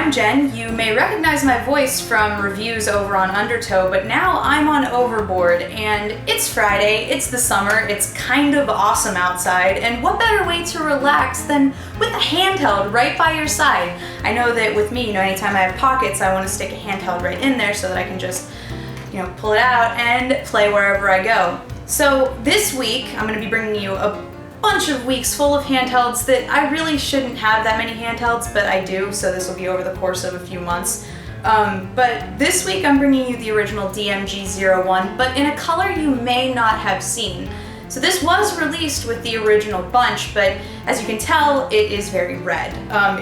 I'm Jen. You may recognize my voice from reviews over on Undertow, but now I'm on Overboard, and it's Friday, it's the summer, it's kind of awesome outside, and what better way to relax than with a handheld right by your side? I know that with me, anytime I have pockets, I want to stick a handheld right in there so that I can just, pull it out and play wherever I go. So this week, I'm going to be bringing you a bunch of weeks full of handhelds that I really shouldn't have that many handhelds, but I do, so this will be over the course of a few months. But this week I'm bringing you the original DMG-01, but in a color you may not have seen. So this was released with the original bunch, but as you can tell, it is very red.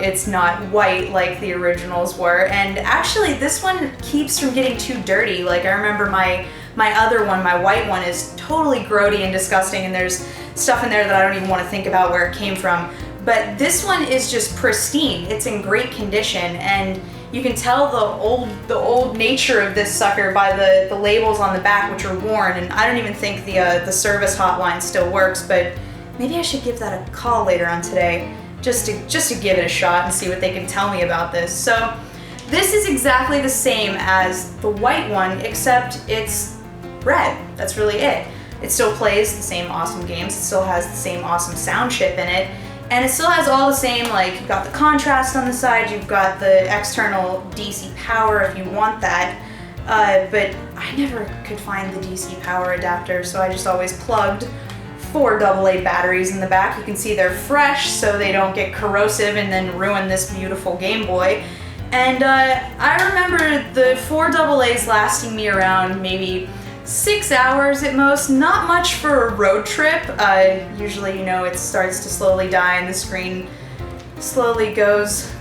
It's not white like the originals were, and actually this one keeps from getting too dirty. Like I remember my other one, my white one, is totally grody and disgusting, and there's stuff in there that I don't even want to think about where it came from. But this one is just pristine. It's in great condition, and you can tell the old nature of this sucker by the labels on the back, which are worn. And I don't even think the service hotline still works, but maybe I should give that a call later on today, just to give it a shot and see what they can tell me about this. So this is exactly the same as the white one, except it's red. That's really it. It still plays the same awesome games, it still has the same awesome sound chip in it, and it still has all the same, like, you've got the contrast on the side, you've got the external DC power if you want that, but I never could find the DC power adapter, so I just always plugged 4 AA batteries in the back. You can see they're fresh, so they don't get corrosive and then ruin this beautiful Game Boy. And I remember the 4 AA's lasting me around maybe 6 hours at most, not much for a road trip. Usually, it starts to slowly die and the screen slowly goes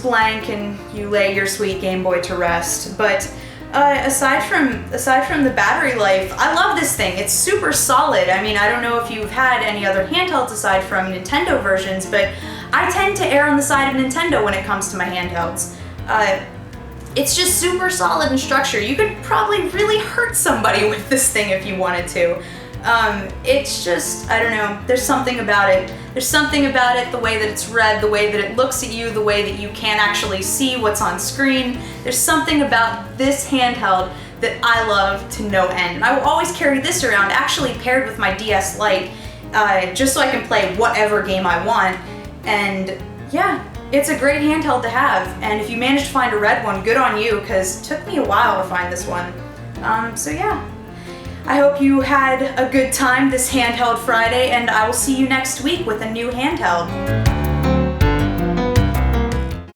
blank and you lay your sweet Game Boy to rest. But aside from the battery life, I love this thing. It's super solid. I mean, I don't know if you've had any other handhelds aside from Nintendo versions, but I tend to err on the side of Nintendo when it comes to my handhelds. It's just super solid in structure. You could probably really hurt somebody with this thing if you wanted to. It's just, I don't know, there's something about it. There's something about it, the way that it's red, the way that it looks at you, the way that you can't actually see what's on screen. There's something about this handheld that I love to no end. And I will always carry this around, actually paired with my DS Lite, just so I can play whatever game I want. And yeah, it's a great handheld to have, and if you manage to find a red one, good on you, because it took me a while to find this one. So yeah, I hope you had a good time this Handheld Friday, and I will see you next week with a new handheld.